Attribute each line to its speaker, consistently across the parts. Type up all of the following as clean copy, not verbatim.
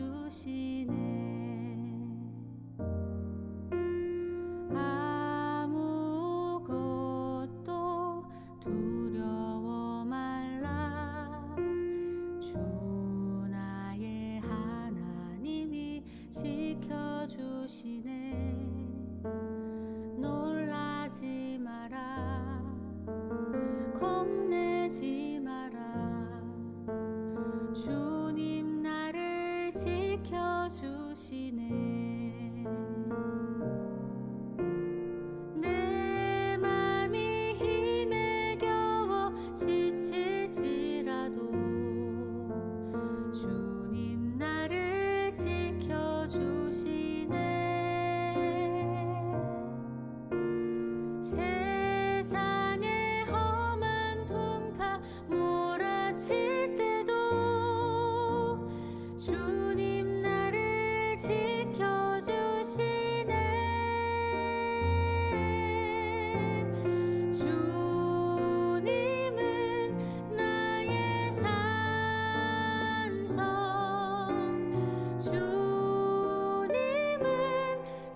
Speaker 1: 지켜주시네. 아무것도 두려워 말라. 주 나의 하나님이 지켜주시네. 놀라지 마라. 겁내지 마라. 주님 나를 지켜주시네. 내 맘이 힘에 겨워 지칠지라도 주님 나를 지켜주시네. 세상의 험한 풍파 몰아칠 때도 주님 나를 지켜주시네. 주님은 나의 산성, 주님은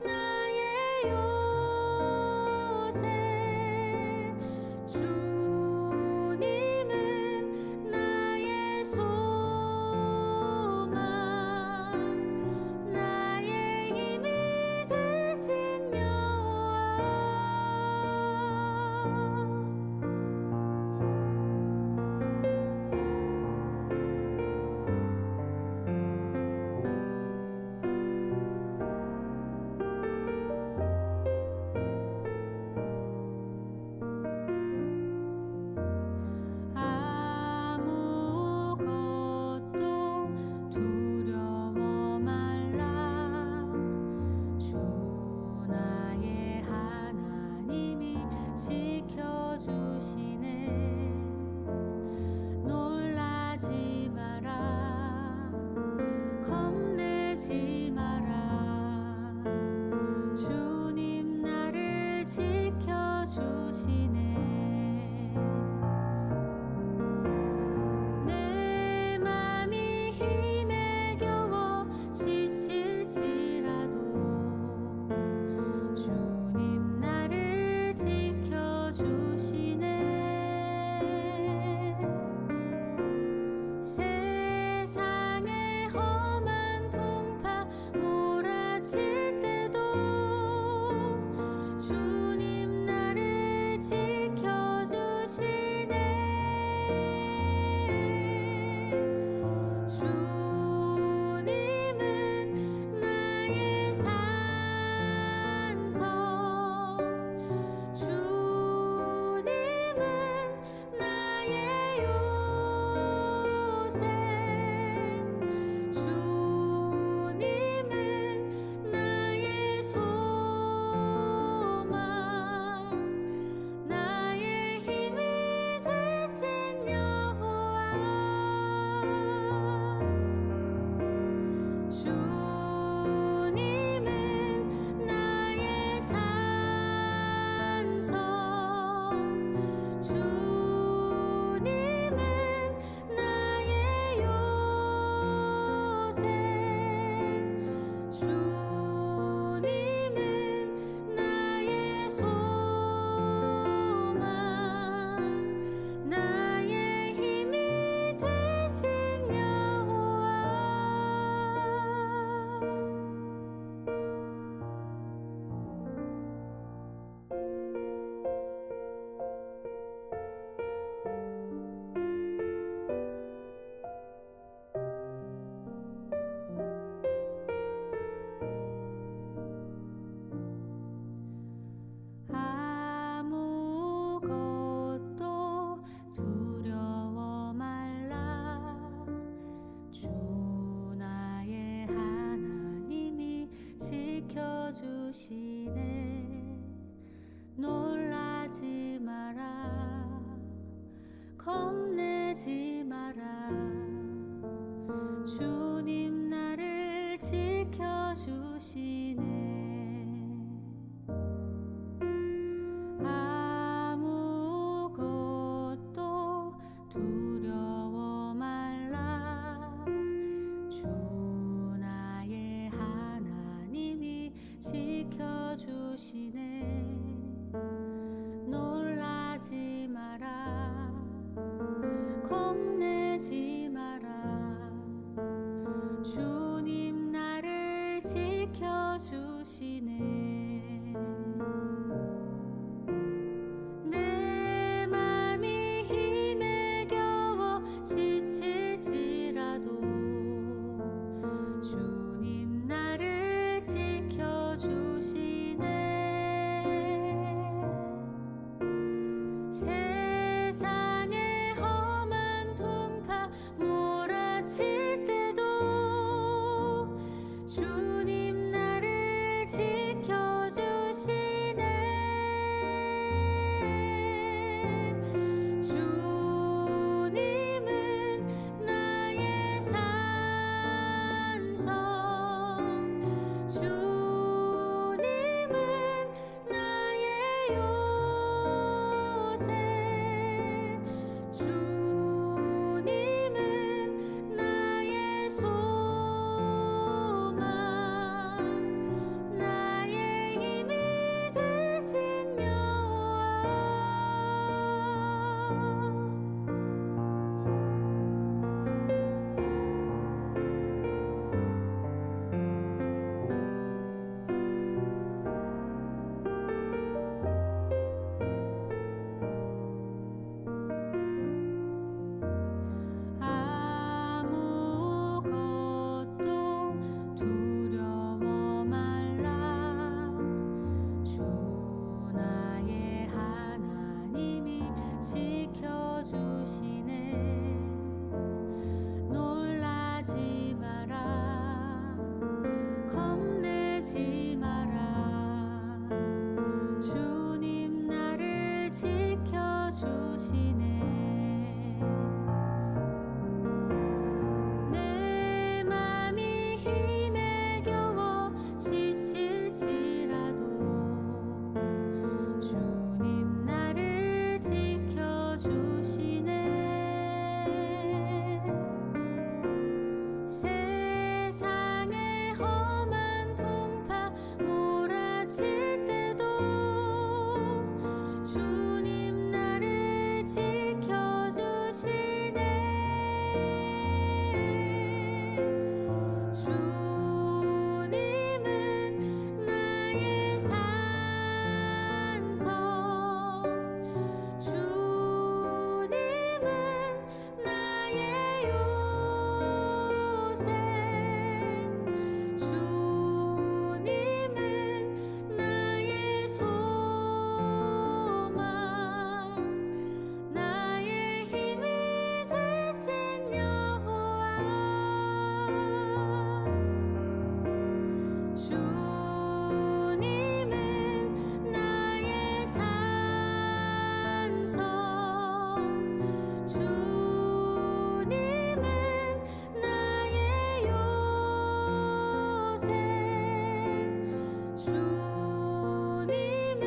Speaker 1: 나의 요새, 주님은 나의 소망, 나의 힘이 되신 여호와. 아무것도 두려워 말라. 주 나의 하나님이 지켜주시네. 놀라지 마라. 겁내지 마라. 주님 나를 지켜주시네. 내 맘이 힘에 겨워 지칠지라도 주님 나를 지켜주시네. 세상의 험한 풍파 몰아칠 때도 주님 나를 지켜주시네. 주님은 나의 산성, 주님은 나의 요새, 주님은 나의 소망, 나의 힘이 되신 여호와. 주님은 나의 산성, 주님은 나의 요새, 주님은 나의 소망, 나의 힘이 되신 여호와. 아무것도 두려워 말라. 주 나의 하나님이 지켜주시네. 놀라지 마라. 겁내지 마라. 주님 나를 지켜주시네. 두려워 말라. 주 지켜주시네. 놀라지 마라, 겁내지 마라. 주님 나를 지켜주시네. 내 맘이 힘에 겨워 지칠지라도 주님 나를 지켜주시네. 세상의 험한 풍파 몰아칠 때도 주님 나를 지켜주시네. 주님은 나의 산성, 주님은 나의 요새, 주님은 나의 소망, 나의 힘이 되신 여호와. 아무것도 두려워 말라. 주 나의 하나님이 지켜주시네. 놀라지 마라, 겁내지 마라. 주님 나를 지켜주시네. 내 맘이 힘에 겨워 지칠지라도 주님 나를 지켜주시네. 세상의 험한 풍파 몰아칠 때도 주님 나를 지켜주시네. 주님은 나의 산성, 주님은 나의 요새, 주님은 나의 소망, 나의 힘이 되신 여호와. 주님은 나의 산성, 주님은 나의 요새, 주님은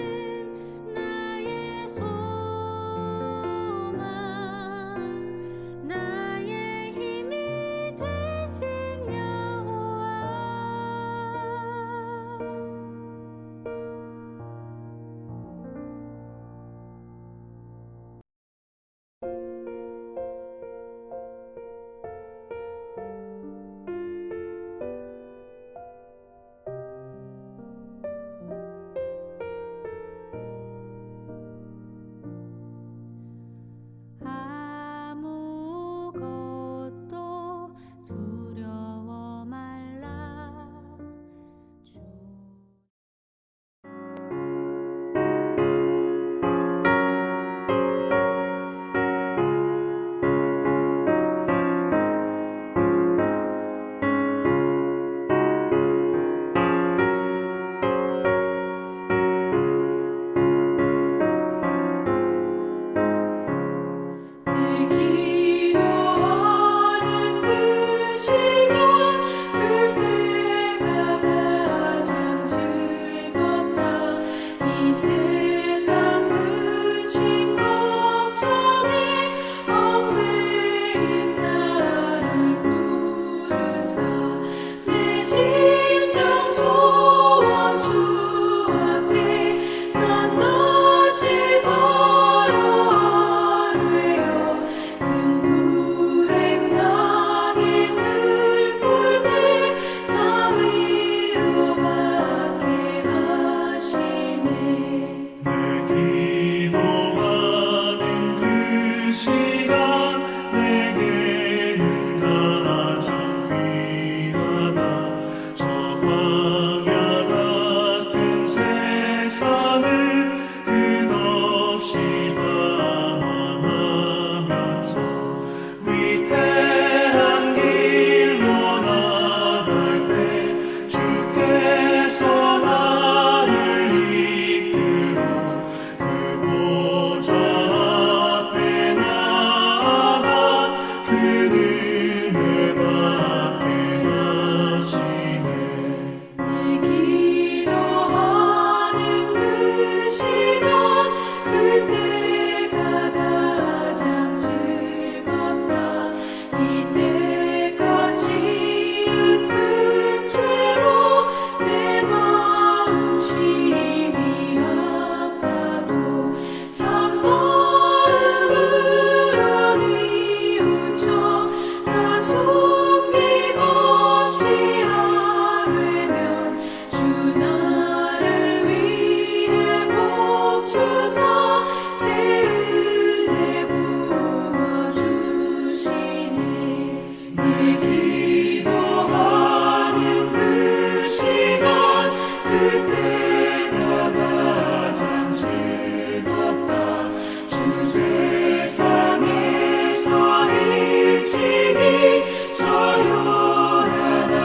Speaker 1: 나의 소망, 나의 힘이 되신 여호와. 아무것도 두려워 말라. 주 늘 기도하는 그 시간, 그때가 가장 즐겁다. 이 세상 그친 걱정에 얽매인 나를 부르사 내 진정 소원 주 앞에 그때가 가장 즐겁다. 주 세상에서 일찍이 저 요란한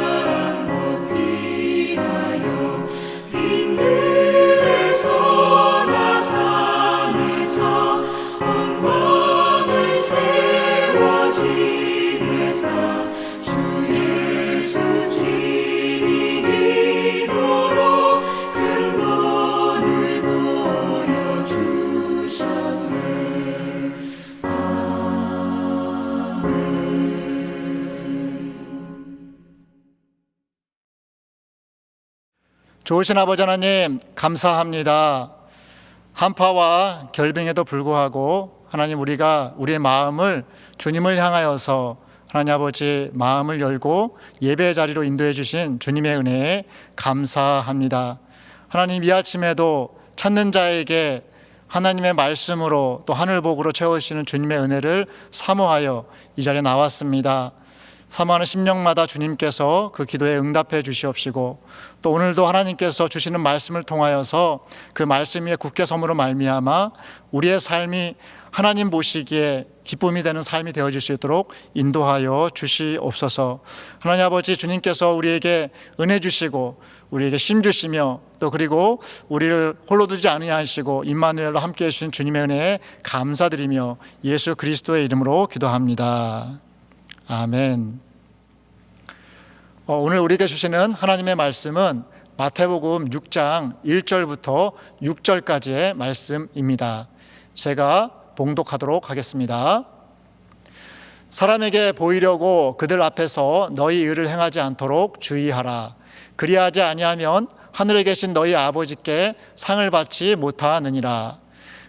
Speaker 1: 곳 피하여 빈들에서나 산에서 온 밤을 세워 지내사 주 예수 친히 기도로 큰 본을 보여주셨네.
Speaker 2: 좋으신 아버지 하나님, 감사합니다. 한파와 결빙에도 불구하고 하나님, 우리가 우리의 마음을 주님을 향하여서 하나님 아버지 마음을 열고 예배의 자리로 인도해 주신 주님의 은혜에 감사합니다. 하나님, 이 아침에도 찾는 자에게 하나님의 말씀으로 또 하늘복으로 채워주시는 주님의 은혜를 사모하여 이 자리에 나왔습니다. 사모하는 심령마다 주님께서 그 기도에 응답해 주시옵시고, 또 오늘도 하나님께서 주시는 말씀을 통하여서 그 말씀 위에 굳게 섬으로 말미암아 우리의 삶이 하나님 보시기에 기쁨이 되는 삶이 되어질 수 있도록 인도하여 주시옵소서. 하나님 아버지, 주님께서 우리에게 은혜 주시고 우리에게 심 주시며 또 그리고 우리를 홀로 두지 아니하시고 임마누엘로 함께해 주신 주님의 은혜에 감사드리며 예수 그리스도의 이름으로 기도합니다. 아멘. 오늘 우리에게 주시는 하나님의 말씀은 마태복음 6장 1절부터 6절까지의 말씀입니다. 제가 봉독하도록 하겠습니다. 사람에게 보이려고 그들 앞에서 너희 의를 행하지 않도록 주의하라. 그리하지 아니하면 하늘에 계신 너희 아버지께 상을 받지 못하느니라.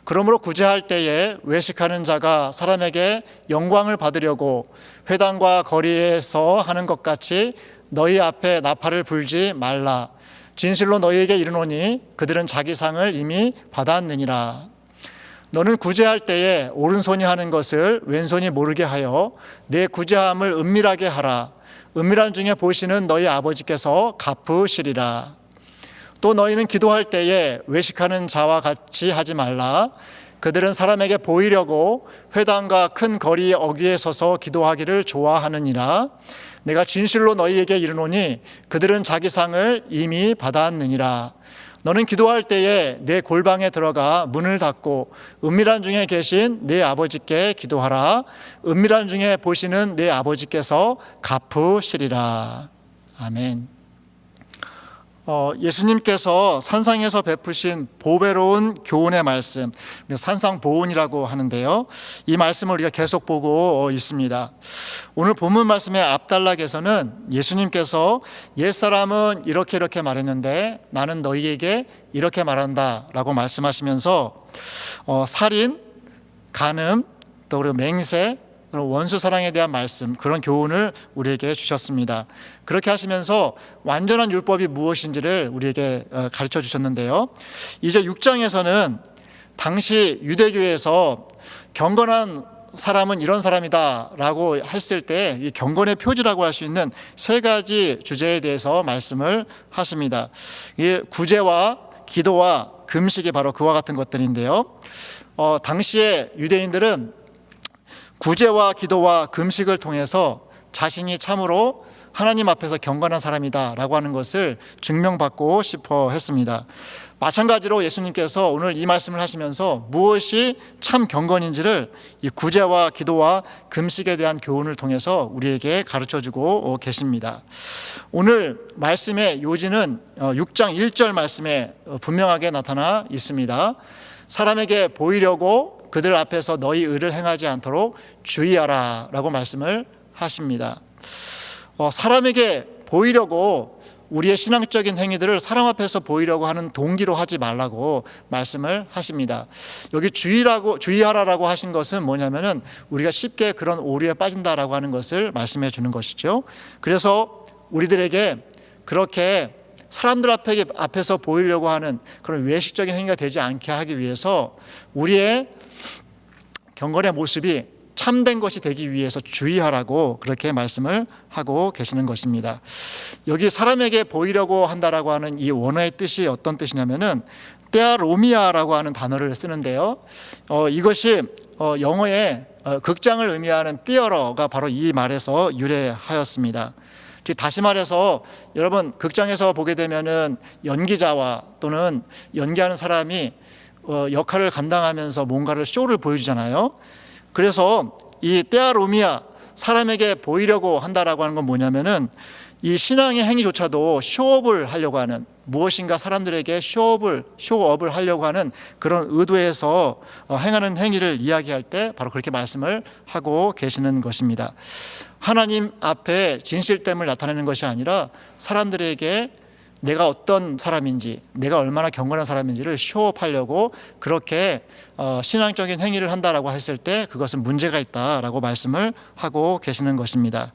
Speaker 2: 그러므로 구제할 때에 외식하는 자가 사람에게 영광을 받으려고 회당과 거리에서 하는 것 같이 너희 앞에 나팔을 불지 말라. 진실로 너희에게 이르노니 그들은 자기 상을 이미 받았느니라. 너는 구제할 때에 오른손이 하는 것을 왼손이 모르게 하여 내 구제함을 은밀하게 하라. 은밀한 중에 보시는 너희 아버지께서 갚으시리라. 또 너희는 기도할 때에 외식하는 자와 같이 하지 말라. 그들은 사람에게 보이려고 회당과 큰 거리 어귀에 서서 기도하기를 좋아하느니라. 내가 진실로 너희에게 이르노니 그들은 자기 상을 이미 받았느니라. 너는 기도할 때에 내 골방에 들어가 문을 닫고 은밀한 중에 계신 내 아버지께 기도하라. 은밀한 중에 보시는 내 아버지께서 갚으시리라. 아멘. 예수님께서 산상에서 베푸신 보배로운 교훈의 말씀, 산상보훈이라고 하는데요, 이 말씀을 우리가 계속 보고 있습니다. 오늘 본문 말씀의 앞단락에서는 예수님께서 옛사람은 이렇게 말했는데 나는 너희에게 이렇게 말한다 라고 말씀하시면서 살인, 간음, 또 그리고 맹세, 원수 사랑에 대한 말씀, 그런 교훈을 우리에게 주셨습니다. 그렇게 하시면서 완전한 율법이 무엇인지를 우리에게 가르쳐 주셨는데요, 이제 6장에서는 당시 유대교에서 경건한 사람은 이런 사람이다 라고 했을 때 이 경건의 표지라고 할 수 있는 세 가지 주제에 대해서 말씀을 하십니다. 이 구제와 기도와 금식이 바로 그와 같은 것들인데요, 당시에 유대인들은 구제와 기도와 금식을 통해서 자신이 참으로 하나님 앞에서 경건한 사람이다 라고 하는 것을 증명받고 싶어 했습니다. 마찬가지로 예수님께서 오늘 이 말씀을 하시면서 무엇이 참 경건인지를 이 구제와 기도와 금식에 대한 교훈을 통해서 우리에게 가르쳐주고 계십니다. 오늘 말씀의 요지는 6장 1절 말씀에 분명하게 나타나 있습니다. 사람에게 보이려고 그들 앞에서 너희 의를 행하지 않도록 주의하라 라고 말씀을 하십니다. 사람에게 보이려고 우리의 신앙적인 행위들을 사람 앞에서 보이려고 하는 동기로 하지 말라고 말씀을 하십니다. 여기 주의하라라고 하신 것은 뭐냐면은 우리가 쉽게 그런 오류에 빠진다라고 하는 것을 말씀해 주는 것이죠. 그래서 우리들에게 그렇게 사람들 앞에서 보이려고 하는 그런 외식적인 행위가 되지 않게 하기 위해서 우리의 경건의 모습이 참된 것이 되기 위해서 주의하라고 그렇게 말씀을 하고 계시는 것입니다. 여기 사람에게 보이려고 한다라고 하는 이 원어의 뜻이 어떤 뜻이냐면은 떼아로미아라고 하는 단어를 쓰는데요. 이것이 영어의 극장을 의미하는 띠어러가 바로 이 말에서 유래하였습니다. 다시 말해서 여러분 극장에서 보게 되면은 연기자와 또는 연기하는 사람이 역할을 감당하면서 뭔가를 쇼를 보여주잖아요. 그래서 이 떼아로미아, 사람에게 보이려고 한다라고 하는 건 뭐냐면은 이 신앙의 행위조차도 쇼업을 하려고 하는, 무엇인가 사람들에게 쇼업을 하려고 하는 그런 의도에서 행하는 행위를 이야기할 때 바로 그렇게 말씀을 하고 계시는 것입니다. 하나님 앞에 진실됨을 나타내는 것이 아니라 사람들에게 내가 어떤 사람인지, 내가 얼마나 경건한 사람인지를 쇼업하려고 그렇게 신앙적인 행위를 한다라고 했을 때 그것은 문제가 있다라고 말씀을 하고 계시는 것입니다.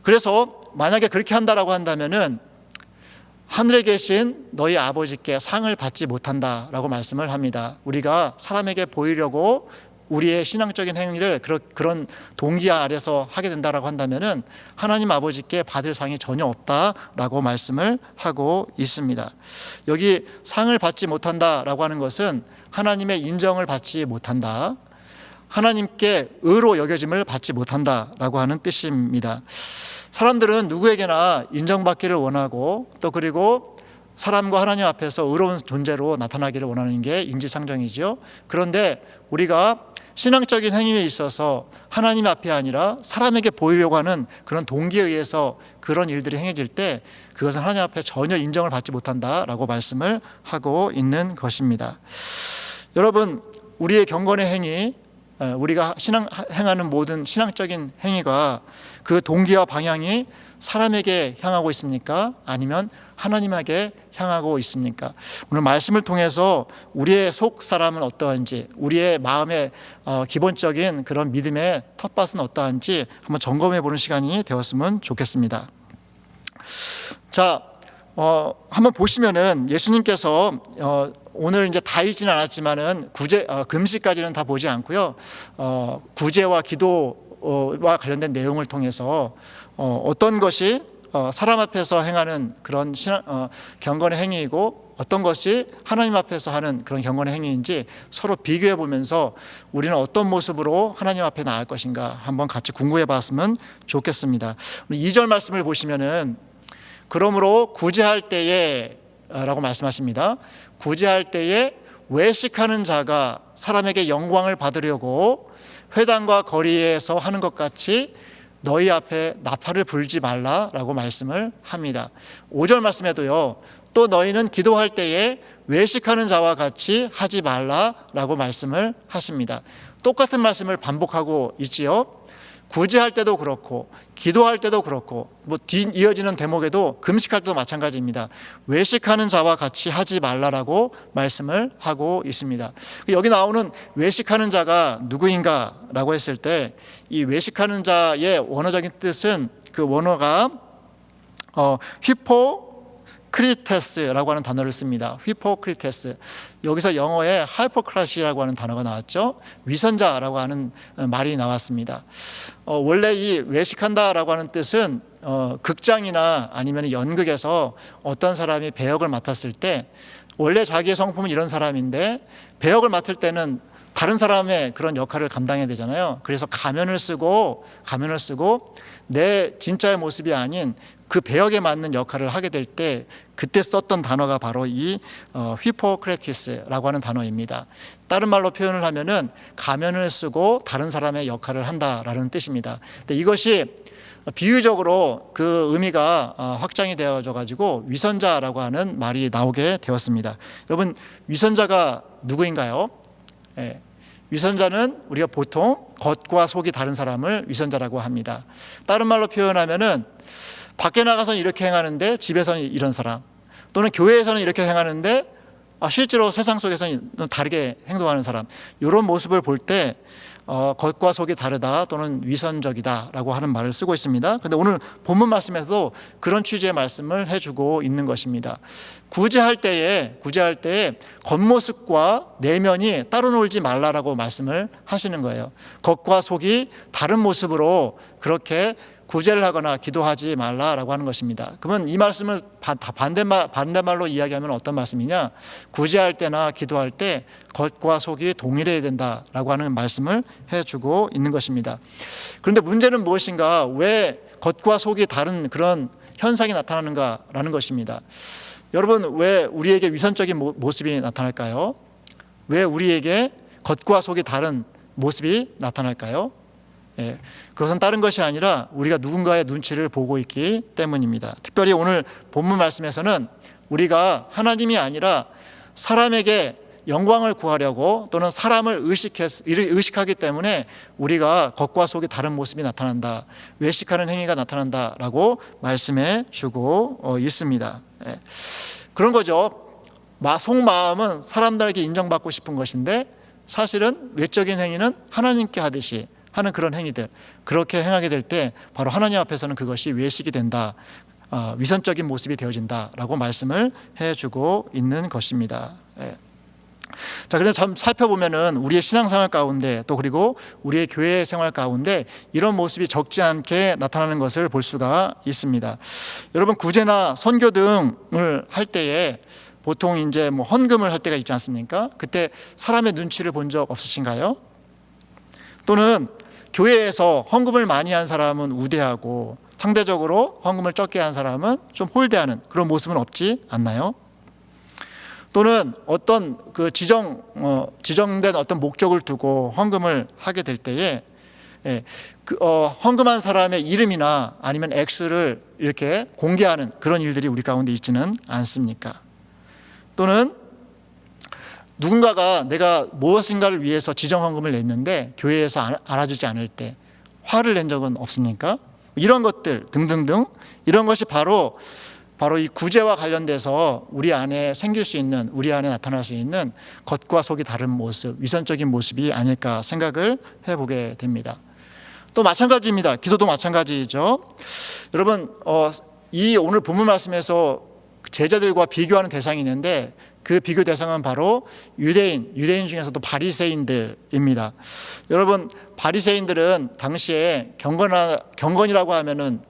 Speaker 2: 그래서 만약에 그렇게 한다라고 한다면은 하늘에 계신 너희 아버지께 상을 받지 못한다라고 말씀을 합니다. 우리가 사람에게 보이려고 우리의 신앙적인 행위를 그런 동기 아래서 하게 된다라고 한다면은 하나님 아버지께 받을 상이 전혀 없다라고 말씀을 하고 있습니다. 여기 상을 받지 못한다라고 하는 것은 하나님의 인정을 받지 못한다, 하나님께 의로 여겨짐을 받지 못한다라고 하는 뜻입니다. 사람들은 누구에게나 인정받기를 원하고 또 그리고 사람과 하나님 앞에서 의로운 존재로 나타나기를 원하는 게 인지상정이죠. 그런데 우리가 신앙적인 행위에 있어서 하나님 앞이 아니라 사람에게 보이려고 하는 그런 동기에 의해서 그런 일들이 행해질 때 그것은 하나님 앞에 전혀 인정을 받지 못한다라고 말씀을 하고 있는 것입니다. 여러분, 우리의 경건의 행위, 우리가 행하는 모든 신앙적인 행위가 그 동기와 방향이 사람에게 향하고 있습니까? 아니면 하나님에게 향하고 있습니까? 오늘 말씀을 통해서 우리의 속 사람은 어떠한지, 우리의 마음의 기본적인 그런 믿음의 텃밭은 어떠한지 한번 점검해 보는 시간이 되었으면 좋겠습니다. 자, 한번 보시면은 예수님께서 오늘 이제 다 읽지는 않았지만은 금식까지는 다 보지 않고요. 구제와 기도와 관련된 내용을 통해서 어떤 것이 사람 앞에서 행하는 그런 경건의 행위이고 어떤 것이 하나님 앞에서 하는 그런 경건의 행위인지 서로 비교해 보면서 우리는 어떤 모습으로 하나님 앞에 나갈 것인가 한번 같이 궁금해 봤으면 좋겠습니다. 2절 말씀을 보시면은 그러므로 구제할 때에 라고 말씀하십니다. 구제할 때에 외식하는 자가 사람에게 영광을 받으려고 회당과 거리에서 하는 것 같이 너희 앞에 나팔을 불지 말라라고 말씀을 합니다. 5절 말씀에도요. 또 너희는 기도할 때에 외식하는 자와 같이 하지 말라라고 말씀을 하십니다. 똑같은 말씀을 반복하고 있지요. 구제할 때도 그렇고 기도할 때도 그렇고 뒤 이어지는 대목에도 금식할 때도 마찬가지입니다. 외식하는 자와 같이 하지 말라라고 말씀을 하고 있습니다. 여기 나오는 외식하는 자가 누구인가라고 했을 때 이 외식하는 자의 원어적인 뜻은 그 원어가 휘포크리테스라고 하는 단어를 씁니다. 휘포크리테스. 여기서 영어에 하이포크라시라고 하는 단어가 나왔죠. 위선자라고 하는 말이 나왔습니다. 원래 이 외식한다라고 하는 뜻은 극장이나 아니면 연극에서 어떤 사람이 배역을 맡았을 때 원래 자기의 성품은 이런 사람인데 배역을 맡을 때는 다른 사람의 그런 역할을 감당해야 되잖아요. 그래서 가면을 쓰고 내 진짜의 모습이 아닌 그 배역에 맞는 역할을 하게 될 때 그때 썼던 단어가 바로 이 휘포크레티스라고 하는 단어입니다. 다른 말로 표현을 하면은 가면을 쓰고 다른 사람의 역할을 한다라는 뜻입니다. 근데 이것이 비유적으로 그 의미가 확장이 되어져 가지고 위선자라고 하는 말이 나오게 되었습니다. 여러분, 위선자가 누구인가요? 위선자는 우리가 보통 겉과 속이 다른 사람을 위선자라고 합니다. 다른 말로 표현하면은 밖에 나가서는 이렇게 행하는데 집에서는 이런 사람, 또는 교회에서는 이렇게 행하는데 실제로 세상 속에서는 다르게 행동하는 사람, 이런 모습을 볼 때 겉과 속이 다르다 또는 위선적이다라고 하는 말을 쓰고 있습니다. 그런데 오늘 본문 말씀에서도 그런 취지의 말씀을 해주고 있는 것입니다. 구제할 때에 겉모습과 내면이 따로 놀지 말라라고 말씀을 하시는 거예요. 겉과 속이 다른 모습으로 그렇게 구제를 하거나 기도하지 말라라고 하는 것입니다. 그러면 이 말씀을 반대말로 이야기하면 어떤 말씀이냐? 구제할 때나 기도할 때 겉과 속이 동일해야 된다라고 하는 말씀을 해주고 있는 것입니다. 그런데 문제는 무엇인가? 왜 겉과 속이 다른 그런 현상이 나타나는가라는 것입니다. 여러분, 왜 우리에게 위선적인 모습이 나타날까요? 왜 우리에게 겉과 속이 다른 모습이 나타날까요? 그것은 다른 것이 아니라 우리가 누군가의 눈치를 보고 있기 때문입니다. 특별히 오늘 본문 말씀에서는 우리가 하나님이 아니라 사람에게 영광을 구하려고 또는 사람을 의식하기 때문에 우리가 겉과 속이 다른 모습이 나타난다, 외식하는 행위가 나타난다라고 말씀해 주고 있습니다. 그런 거죠. 속마음은 사람들에게 인정받고 싶은 것인데 사실은 외적인 행위는 하나님께 하듯이 하는 그런 행위들, 그렇게 행하게 될 때 바로 하나님 앞에서는 그것이 외식이 된다, 위선적인 모습이 되어진다라고 말씀을 해주고 있는 것입니다. 자, 그래서 좀 살펴보면은 우리의 신앙생활 가운데 또 그리고 우리의 교회 생활 가운데 이런 모습이 적지 않게 나타나는 것을 볼 수가 있습니다. 여러분, 구제나 선교 등을 할 때에 보통 이제 헌금을 할 때가 있지 않습니까? 그때 사람의 눈치를 본 적 없으신가요? 또는 교회에서 헌금을 많이 한 사람은 우대하고 상대적으로 헌금을 적게 한 사람은 좀 홀대하는 그런 모습은 없지 않나요? 또는 어떤 그 지정된 어떤 목적을 두고 헌금을 하게 될 때에 헌금한 사람의 이름이나 아니면 액수를 이렇게 공개하는 그런 일들이 우리 가운데 있지는 않습니까? 또는 누군가가 내가 무엇인가를 위해서 지정헌금을 냈는데 교회에서 알아주지 않을 때 화를 낸 적은 없습니까? 이런 것들 등등등, 이런 것이 바로 이 구제와 관련돼서 우리 안에 생길 수 있는, 우리 안에 나타날 수 있는 겉과 속이 다른 모습, 위선적인 모습이 아닐까 생각을 해보게 됩니다. 또 마찬가지입니다. 기도도 마찬가지죠. 여러분, 이 오늘 본문 말씀에서 제자들과 비교하는 대상이 있는데 그 비교 대상은 바로 유대인 중에서도 바리새인들입니다. 여러분, 바리새인들은 당시에 경건이라고 하면은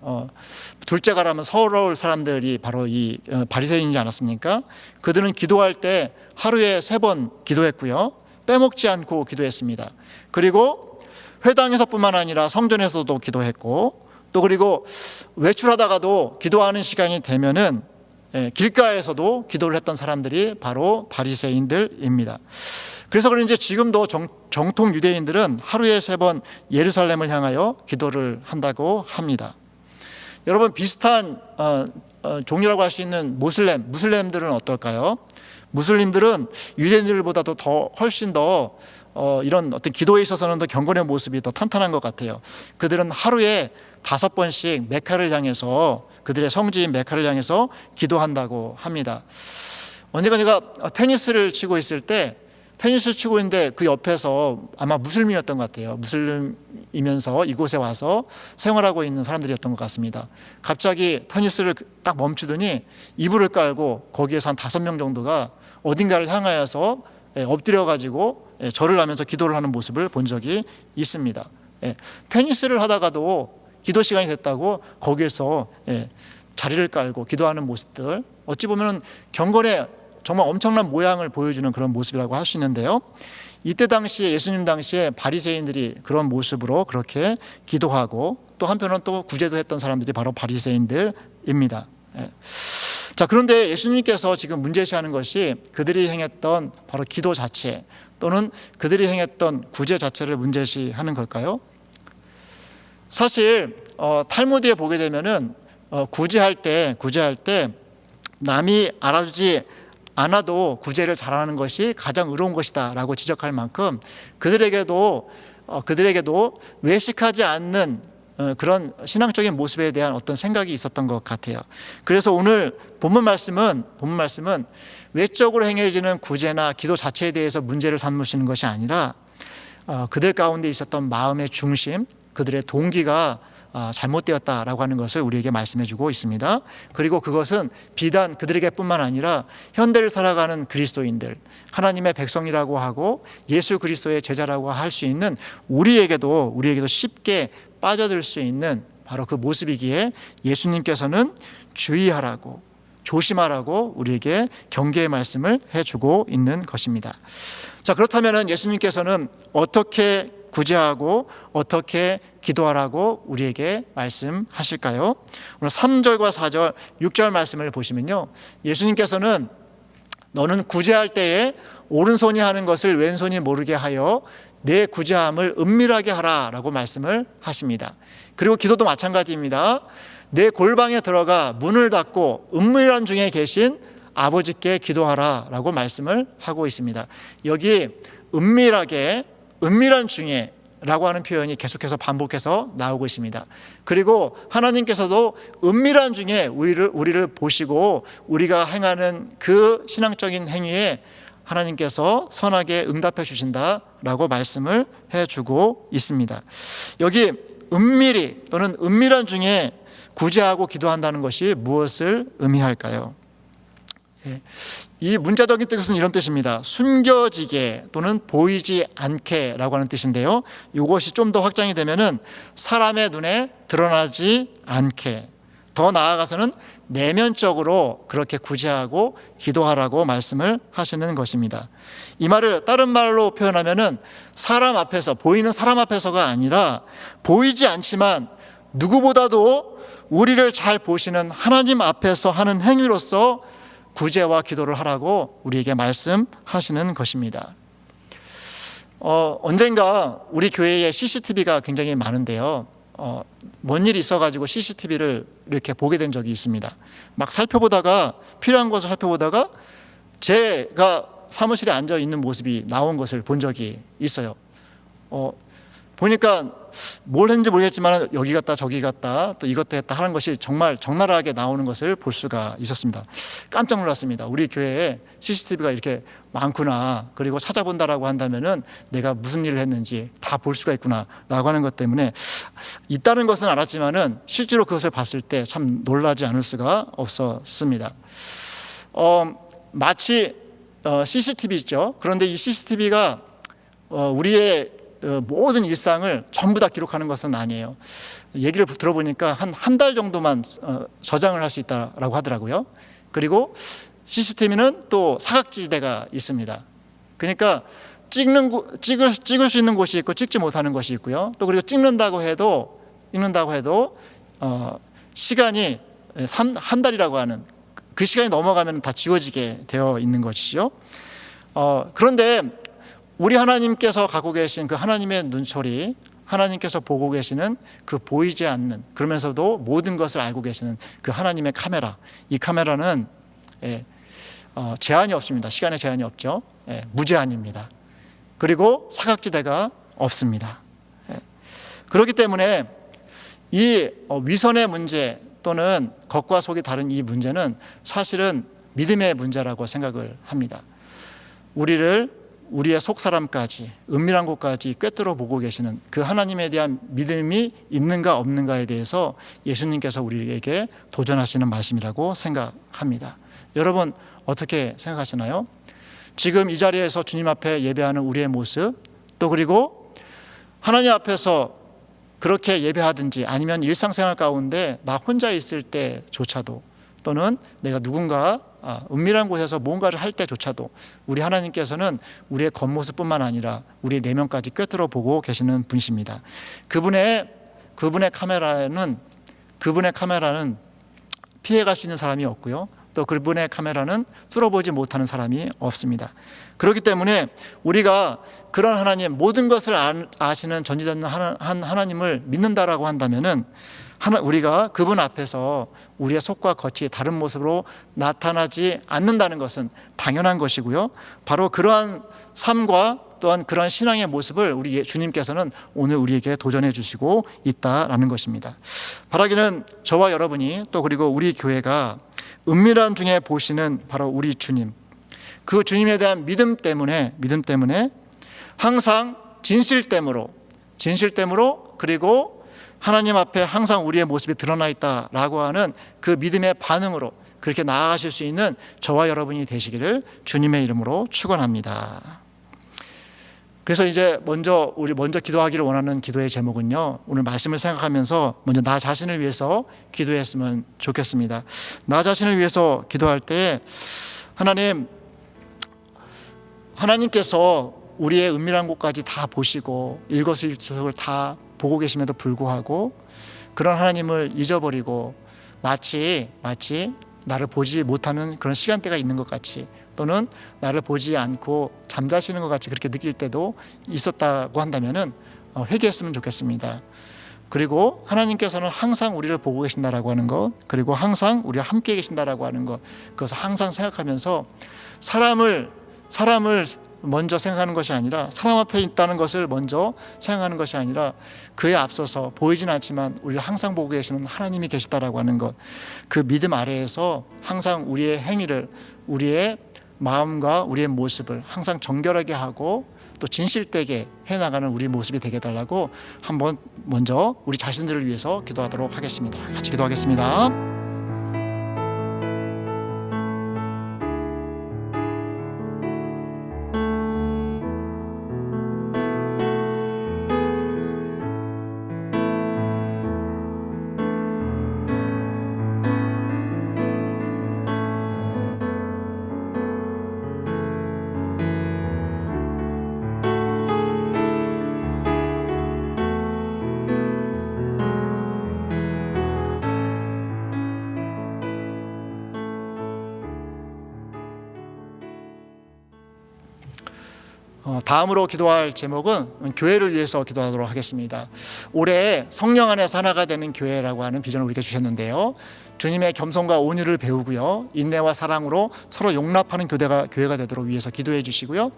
Speaker 2: 둘째가라면 서러울 사람들이 바로 이 바리새인이지 않았습니까? 그들은 기도할 때 하루에 3번 기도했고요, 빼먹지 않고 기도했습니다. 그리고 회당에서뿐만 아니라 성전에서도 기도했고, 또 그리고 외출하다가도 기도하는 시간이 되면은 길가에서도 기도를 했던 사람들이 바로 바리새인들입니다. 그래서 그런지 지금도 정통 유대인들은 하루에 3번 예루살렘을 향하여 기도를 한다고 합니다. 여러분, 비슷한 종류라고 할 수 있는 무슬림들은 어떨까요? 무슬림들은 유대인들보다도 훨씬 더 이런 어떤 기도에 있어서는 더 경건의 모습이 더 탄탄한 것 같아요. 그들은 하루에 5번씩 메카를 향해서, 그들의 성지인 메카를 향해서 기도한다고 합니다. 언젠가 제가 테니스를 치고 있는데 그 옆에서 아마 무슬림이었던 것 같아요. 무슬림이면서 이곳에 와서 생활하고 있는 사람들이었던 것 같습니다. 갑자기 테니스를 딱 멈추더니 이불을 깔고 거기에서 한 5명 정도가 어딘가를 향하여서 엎드려가지고 절을 하면서 기도를 하는 모습을 본 적이 있습니다. 테니스를 하다가도 기도 시간이 됐다고 거기에서 자리를 깔고 기도하는 모습들, 어찌 보면 경건의 정말 엄청난 모양을 보여주는 그런 모습이라고 할 수 있는데요. 이때 당시에, 예수님 당시에 바리새인들이 그런 모습으로 그렇게 기도하고 또 한편은 또 구제도 했던 사람들이 바로 바리새인들입니다. 자, 그런데 예수님께서 지금 문제시하는 것이 그들이 행했던 바로 기도 자체 또는 그들이 행했던 구제 자체를 문제시하는 걸까요? 사실 탈무드에 보게 되면은 구제할 때 남이 알아주지 않아도 구제를 잘하는 것이 가장 의로운 것이다라고 지적할 만큼 그들에게도 외식하지 않는 그런 신앙적인 모습에 대한 어떤 생각이 있었던 것 같아요. 그래서 오늘 본문 말씀은 외적으로 행해지는 구제나 기도 자체에 대해서 문제를 삼으시는 것이 아니라 그들 가운데 있었던 마음의 중심, 그들의 동기가 잘못되었다라고 하는 것을 우리에게 말씀해 주고 있습니다. 그리고 그것은 비단 그들에게 뿐만 아니라 현대를 살아가는 그리스도인들, 하나님의 백성이라고 하고 예수 그리스도의 제자라고 할 수 있는 우리에게도 쉽게 빠져들 수 있는 바로 그 모습이기에 예수님께서는 주의하라고, 조심하라고 우리에게 경계의 말씀을 해주고 있는 것입니다. 자, 그렇다면 예수님께서는 어떻게 구제하고 어떻게 기도하라고 우리에게 말씀하실까요? 오늘 3절과 4절, 6절 말씀을 보시면요, 예수님께서는 너는 구제할 때에 오른손이 하는 것을 왼손이 모르게 하여 내 구제함을 은밀하게 하라라고 말씀을 하십니다. 그리고 기도도 마찬가지입니다. 내 골방에 들어가 문을 닫고 은밀한 중에 계신 아버지께 기도하라라고 말씀을 하고 있습니다. 여기 은밀한 중에 라고 하는 표현이 계속해서 반복해서 나오고 있습니다. 그리고 하나님께서도 은밀한 중에 우리를 보시고 우리가 행하는 그 신앙적인 행위에 하나님께서 선하게 응답해 주신다라고 말씀을 해주고 있습니다. 여기 은밀히 또는 은밀한 중에 구제하고 기도한다는 것이 무엇을 의미할까요? 이 문자적인 뜻은 이런 뜻입니다. 숨겨지게 또는 보이지 않게 라고 하는 뜻인데요, 이것이 좀 더 확장이 되면은 사람의 눈에 드러나지 않게, 더 나아가서는 내면적으로 그렇게 구제하고 기도하라고 말씀을 하시는 것입니다. 이 말을 다른 말로 표현하면은 사람 앞에서, 보이는 사람 앞에서가 아니라 보이지 않지만 누구보다도 우리를 잘 보시는 하나님 앞에서 하는 행위로서 구제와 기도를 하라고 우리에게 말씀하시는 것입니다. 언젠가 우리 교회에 CCTV가 굉장히 많은데요, 뭔 일이 있어가지고 CCTV를 이렇게 보게 된 적이 있습니다. 막 살펴보다가, 필요한 것을 살펴보다가 제가 사무실에 앉아 있는 모습이 나온 것을 본 적이 있어요. 보니까 뭘 했는지 모르겠지만 여기 갔다 저기 갔다 또 이것도 했다 하는 것이 정말 적나라하게 나오는 것을 볼 수가 있었습니다. 깜짝 놀랐습니다. 우리 교회에 CCTV가 이렇게 많구나, 그리고 찾아본다라고 한다면은 내가 무슨 일을 했는지 다 볼 수가 있구나라고 하는 것 때문에 있다는 것은 알았지만은 실제로 그것을 봤을 때 참 놀라지 않을 수가 없었습니다. 마치 CCTV 있죠. 그런데 이 CCTV가 우리의 모든 일상을 전부 다 기록하는 것은 아니에요. 얘기를 들어보니까 한 달 정도만 저장을 할 수 있다라고 하더라고요. 그리고 CCTV는 또 사각지대가 있습니다. 그러니까 찍을 수 있는 곳이 있고 찍지 못하는 것이 있고요. 또 그리고 찍는다고 해도 시간이 한 달이라고 하는 그 시간이 넘어가면 다 지워지게 되어 있는 것이죠. 그런데 우리 하나님께서 갖고 계신 그 하나님의 눈초리, 하나님께서 보고 계시는 그 보이지 않는, 그러면서도 모든 것을 알고 계시는 그 하나님의 카메라, 이 카메라는 제한이 없습니다. 시간에 제한이 없죠. 무제한입니다. 그리고 사각지대가 없습니다. 그렇기 때문에 이 위선의 문제 또는 겉과 속이 다른 이 문제는 사실은 믿음의 문제라고 생각을 합니다. 우리의 속사람까지, 은밀한 곳까지 꿰뚫어 보고 계시는 그 하나님에 대한 믿음이 있는가 없는가에 대해서 예수님께서 우리에게 도전하시는 말씀이라고 생각합니다. 여러분 어떻게 생각하시나요? 지금 이 자리에서 주님 앞에 예배하는 우리의 모습, 또 그리고 하나님 앞에서 그렇게 예배하든지 아니면 일상생활 가운데 나 혼자 있을 때조차도, 또는 내가 누군가 은밀한 곳에서 뭔가를 할 때조차도 우리 하나님께서는 우리의 겉모습뿐만 아니라 우리의 내면까지 꿰뚫어 보고 계시는 분이십니다. 그분의 카메라는 피해갈 수 있는 사람이 없고요, 또 그분의 카메라는 뚫어보지 못하는 사람이 없습니다. 그렇기 때문에 우리가 그런 하나님, 모든 것을 아시는 전지전능 하나님을 믿는다라고 한다면은 우리가 그분 앞에서 우리의 속과 겉이 다른 모습으로 나타나지 않는다는 것은 당연한 것이고요, 바로 그러한 삶과 또한 그런 신앙의 모습을 우리 주님께서는 오늘 우리에게 도전해 주시고 있다라는 것입니다. 바라기는 저와 여러분이 또 그리고 우리 교회가 은밀한 중에 보시는 바로 우리 주님, 그 주님에 대한 믿음 때문에 항상 진실됨으로 그리고 하나님 앞에 항상 우리의 모습이 드러나 있다라고 하는 그 믿음의 반응으로 그렇게 나아가실 수 있는 저와 여러분이 되시기를 주님의 이름으로 축원합니다. 그래서 이제 먼저 기도하기를 원하는 기도의 제목은요, 오늘 말씀을 생각하면서 먼저 나 자신을 위해서 기도했으면 좋겠습니다. 나 자신을 위해서 기도할 때 하나님께서 우리의 은밀한 곳까지 다 보시고 일거수일투족을 다 보고 계심에도 불구하고 그런 하나님을 잊어버리고 마치 나를 보지 못하는 그런 시간대가 있는 것 같이, 또는 나를 보지 않고 잠자시는 것 같이 그렇게 느낄 때도 있었다고 한다면은 회개했으면 좋겠습니다. 그리고 하나님께서는 항상 우리를 보고 계신다라고 하는 것, 그리고 항상 우리와 함께 계신다라고 하는 것, 그것을 항상 생각하면서 사람을 먼저 생각하는 것이 아니라, 사람 앞에 있다는 것을 먼저 생각하는 것이 아니라 그에 앞서서 보이진 않지만 우리를 항상 보고 계시는 하나님이 계시다라고 하는 것, 그 믿음 아래에서 항상 우리의 행위를, 우리의 마음과 우리의 모습을 항상 정결하게 하고 또 진실되게 해나가는 우리 모습이 되게 해달라고 한번 먼저 우리 자신들을 위해서 기도하도록 하겠습니다. 같이 기도하겠습니다. 다음으로 기도할 제목은 교회를 위해서 기도하도록 하겠습니다. 올해 성령 안에서 하나가 되는 교회라고 하는 비전을 우리에게 주셨는데요, 주님의 겸손과 온유를 배우고요, 인내와 사랑으로 서로 용납하는 교회가 되도록 위해서 기도해 주시고요,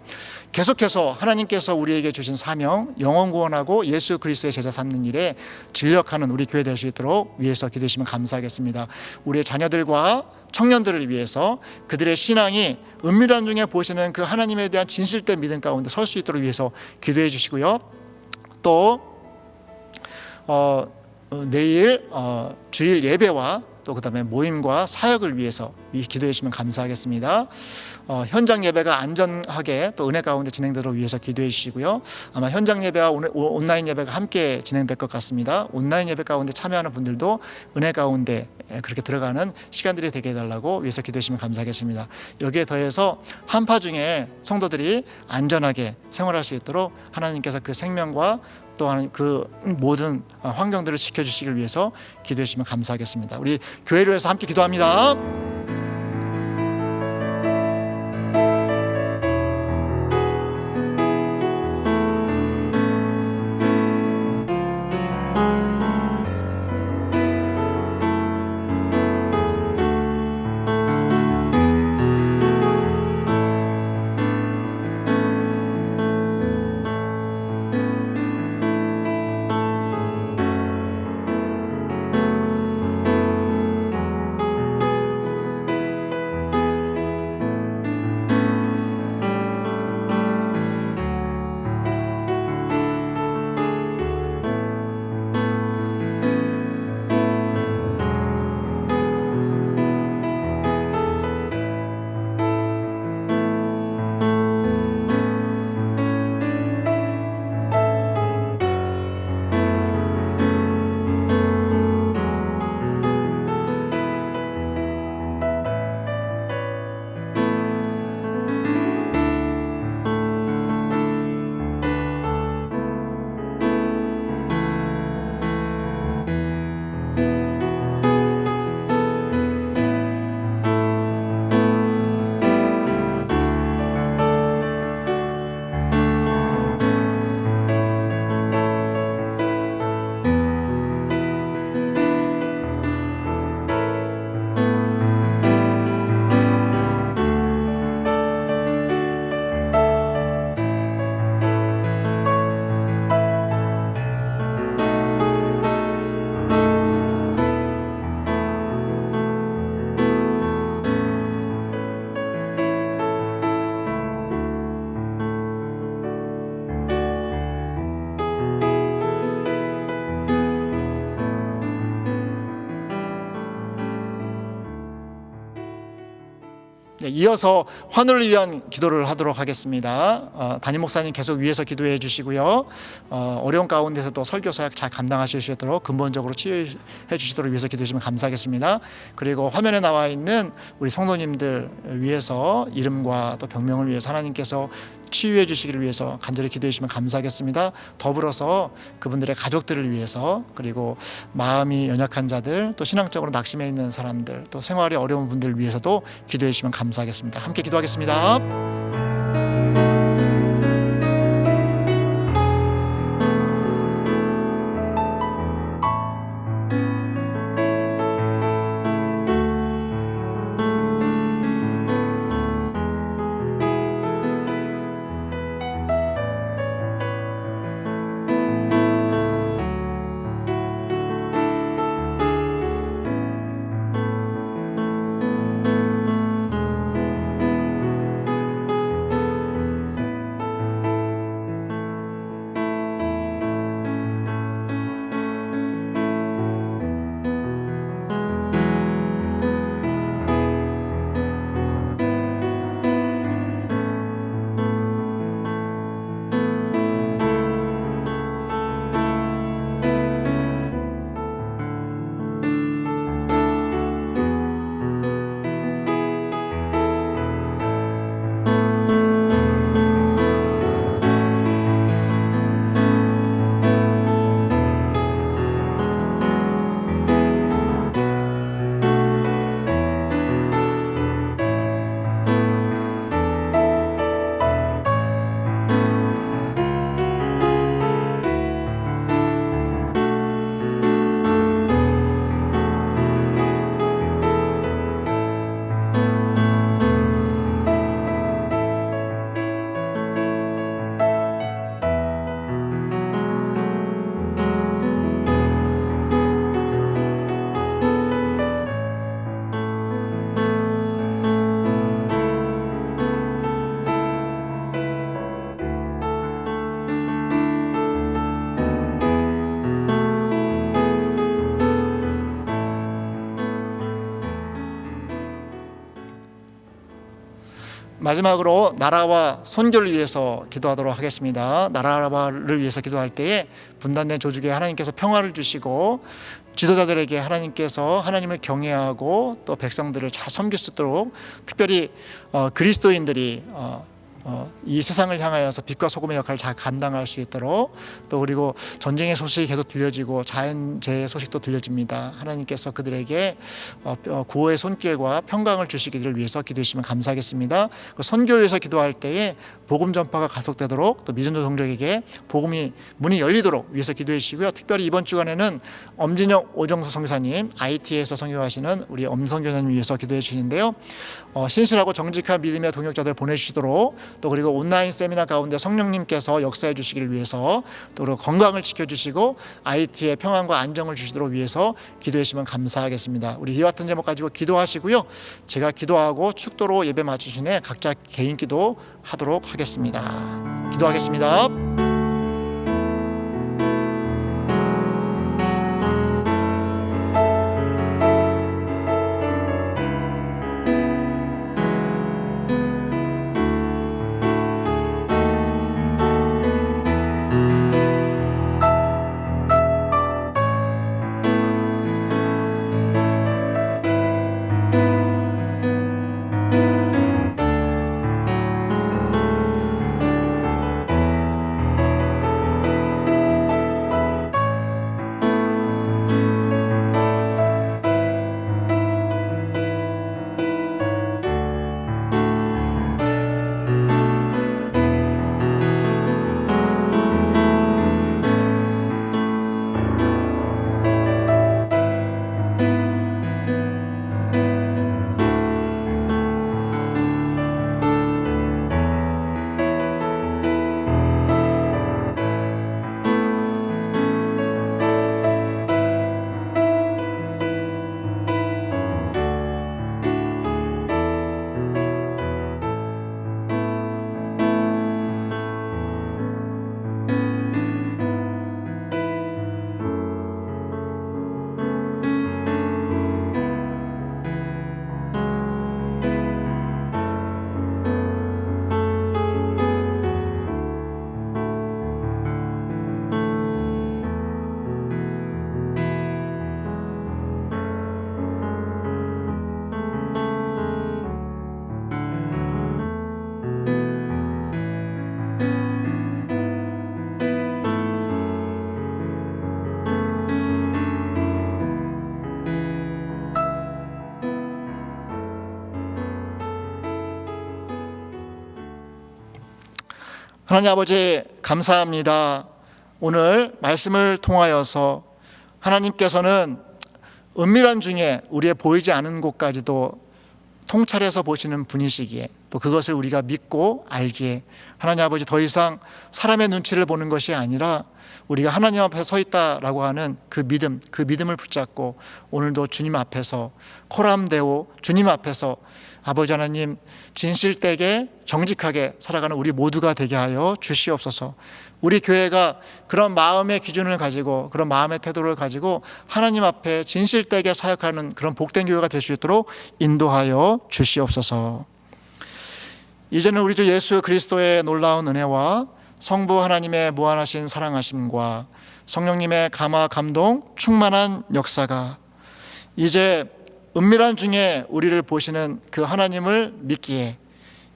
Speaker 2: 계속해서 하나님께서 우리에게 주신 사명, 영혼 구원하고 예수 그리스도의 제자 삼는 일에 진력하는 우리 교회 될 수 있도록 위해서 기도해 주시면 감사하겠습니다. 우리의 자녀들과 청년들을 위해서 그들의 신앙이 은밀한 중에 보시는 그 하나님에 대한 진실된 믿음 가운데 설 수 있도록 위해서 기도해 주시고요, 또 내일 주일 예배와 또 그다음에 모임과 사역을 위해서 기도해 주시면 감사하겠습니다. 현장 예배가 안전하게 또 은혜 가운데 진행되도록 위해서 기도해 주시고요, 아마 현장 예배와 온라인 예배가 함께 진행될 것 같습니다. 온라인 예배 가운데 참여하는 분들도 은혜 가운데 그렇게 들어가는 시간들이 되게 해달라고 위해서 기도해 주시면 감사하겠습니다. 여기에 더해서 한파 중에 성도들이 안전하게 생활할 수 있도록 하나님께서 그 생명과 또한 그 모든 환경들을 지켜주시길 위해서 기도해 주시면 감사하겠습니다. 우리 교회를 위해서 함께 기도합니다. 이어서 환우를 위한 기도를 하도록 하겠습니다. 담임 목사님 계속 위에서 기도해 주시고요. 어려운 가운데서도 설교 사역 잘 감당하실 수 있도록 근본적으로 치유해 주시도록 위해서 기도해 주시면 감사하겠습니다. 그리고 화면에 나와 있는 우리 성도님들 위해서 이름과 또 병명을 위해서 하나님께서 치유해 주시기를 위해서 간절히 기도해 주시면 감사하겠습니다. 더불어서 그분들의 가족들을 위해서, 그리고 마음이 연약한 자들, 또 신앙적으로 낙심해 있는 사람들, 또 생활이 어려운 분들 위해서도 기도해 주시면 감사하겠습니다. 함께 기도하겠습니다. 마지막으로 나라와 선교를 위해서 기도하도록 하겠습니다. 나라를 위해서 기도할 때에 분단된 조직에 하나님께서 평화를 주시고 지도자들에게 하나님께서 하나님을 경외하고 또 백성들을 잘 섬길 수 있도록, 특별히 그리스도인들이 이 세상을 향하여서 빛과 소금의 역할을 잘 감당할 수 있도록, 또 그리고 전쟁의 소식이 계속 들려지고 자연재해 소식도 들려집니다. 하나님께서 그들에게 구호의 손길과 평강을 주시기를 위해서 기도해 주시면 감사하겠습니다. 그 선교를 위해서 기도할 때에 복음 전파가 가속되도록, 또 미전도 동족에게 복음이 문이 열리도록 위해서 기도해 주시고요. 특별히 이번 주간에는 엄진영 오정수 선교사님, IT에서 선교하시는 우리 엄선교사님 위해서 기도해 주시는데요. 신실하고 정직한 믿음의 동역자들 보내주시도록, 또 그리고 온라인 세미나 가운데 성령님께서 역사해 주시기를 위해서, 또 그리고 건강을 지켜주시고 IT의 평안과 안정을 주시도록 위해서 기도해 주시면 감사하겠습니다. 우리 이와 같은 제목 가지고 기도하시고요. 제가 기도하고 축도로 예배 마치신 후에 각자 개인 기도 하도록 하겠습니다. 기도하겠습니다. 하나님 아버지 감사합니다. 오늘 말씀을 통하여서 하나님께서는 은밀한 중에 우리의 보이지 않은 곳까지도 통찰해서 보시는 분이시기에 또 그것을 우리가 믿고 알기에 하나님 아버지 더 이상 사람의 눈치를 보는 것이 아니라 우리가 하나님 앞에 서 있다라고 하는 그 믿음을 붙잡고 오늘도 주님 앞에서 코람데오 주님 앞에서 아버지 하나님 진실되게 정직하게 살아가는 우리 모두가 되게 하여 주시옵소서. 우리 교회가 그런 마음의 기준을 가지고 그런 마음의 태도를 가지고 하나님 앞에 진실되게 사역하는 그런 복된 교회가 될 수 있도록 인도하여 주시옵소서. 이제는 우리 주 예수 그리스도의 놀라운 은혜와 성부 하나님의 무한하신 사랑하심과 성령님의 감화 감동 충만한 역사가 이제 은밀한 중에 우리를 보시는 그 하나님을 믿기에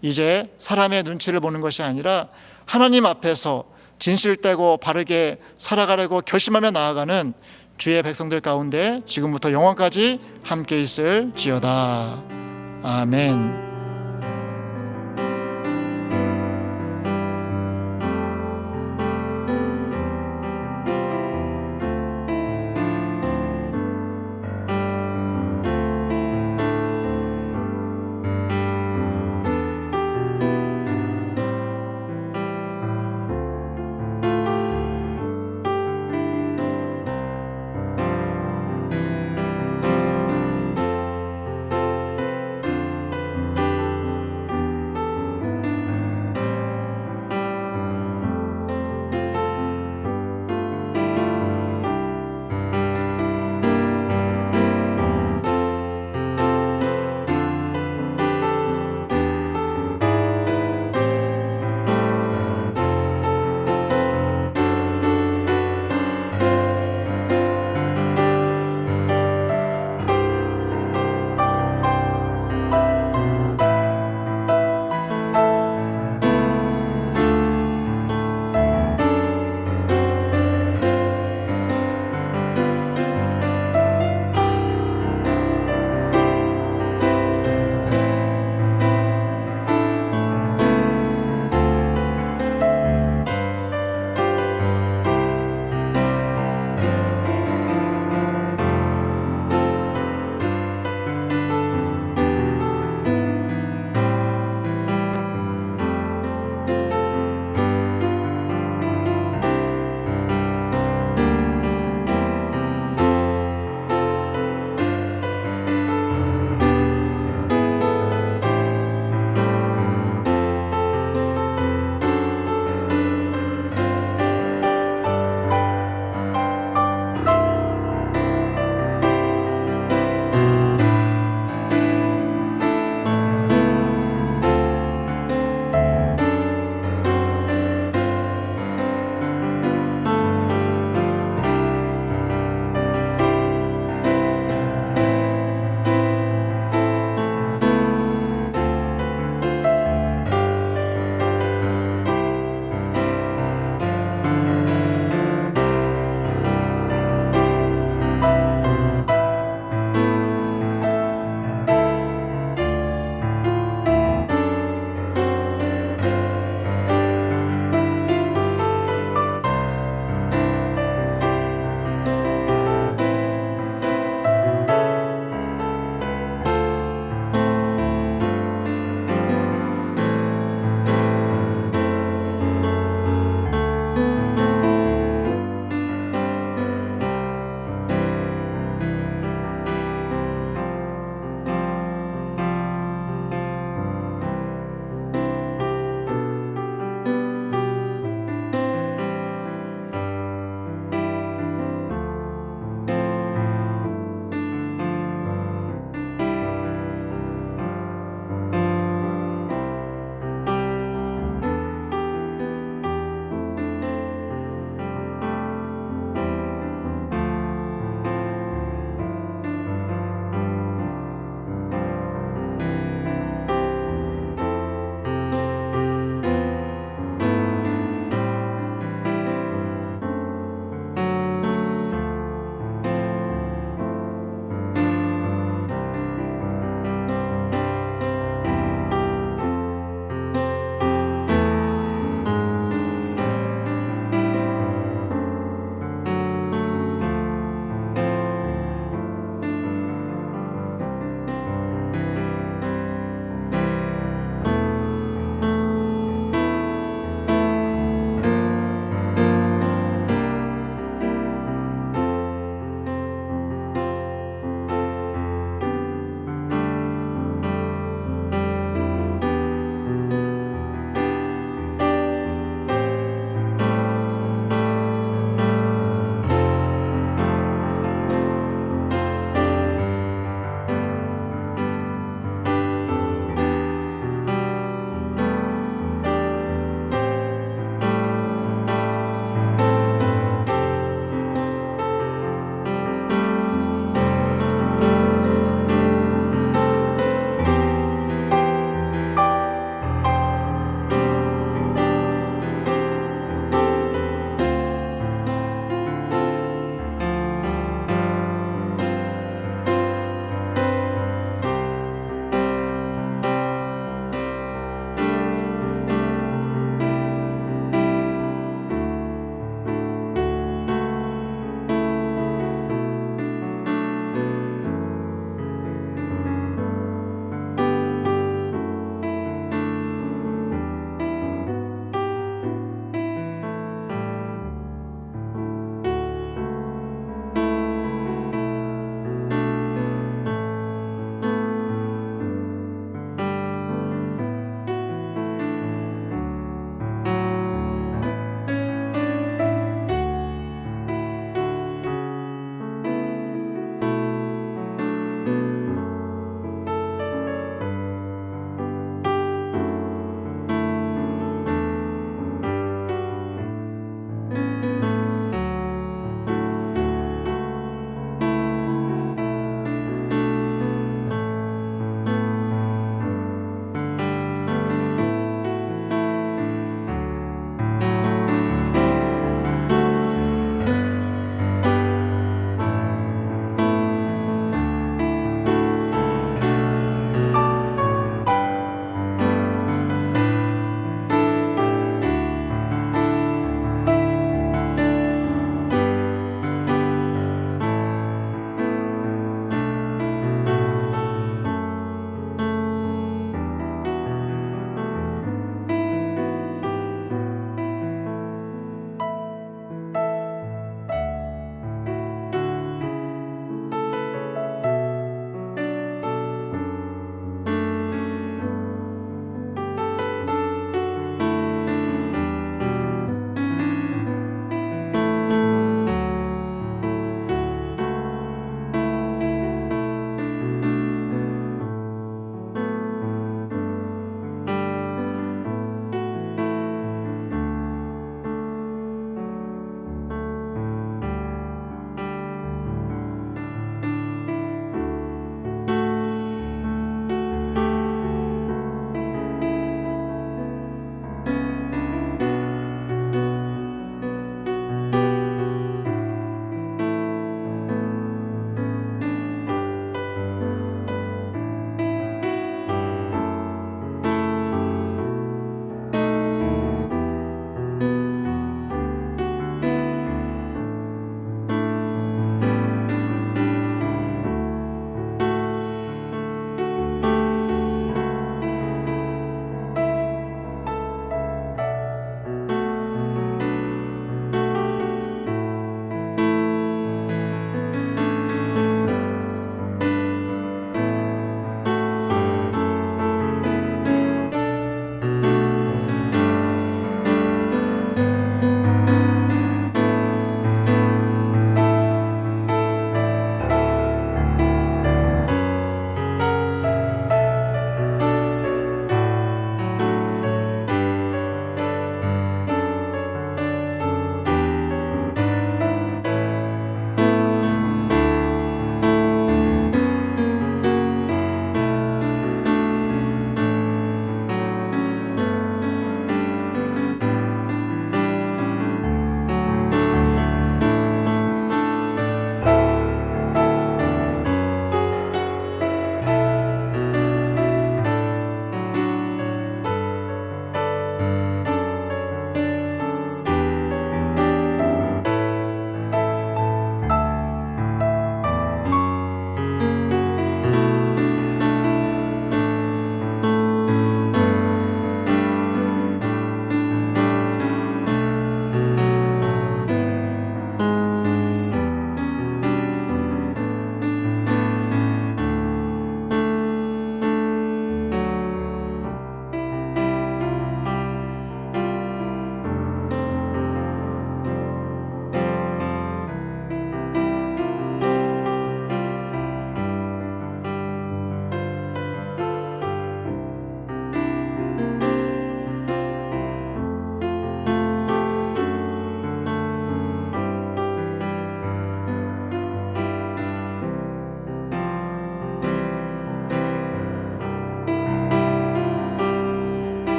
Speaker 2: 이제 사람의 눈치를 보는 것이 아니라 하나님 앞에서 진실되고 바르게 살아가려고 결심하며 나아가는 주의 백성들 가운데 지금부터 영원까지 함께 있을지어다. 아멘.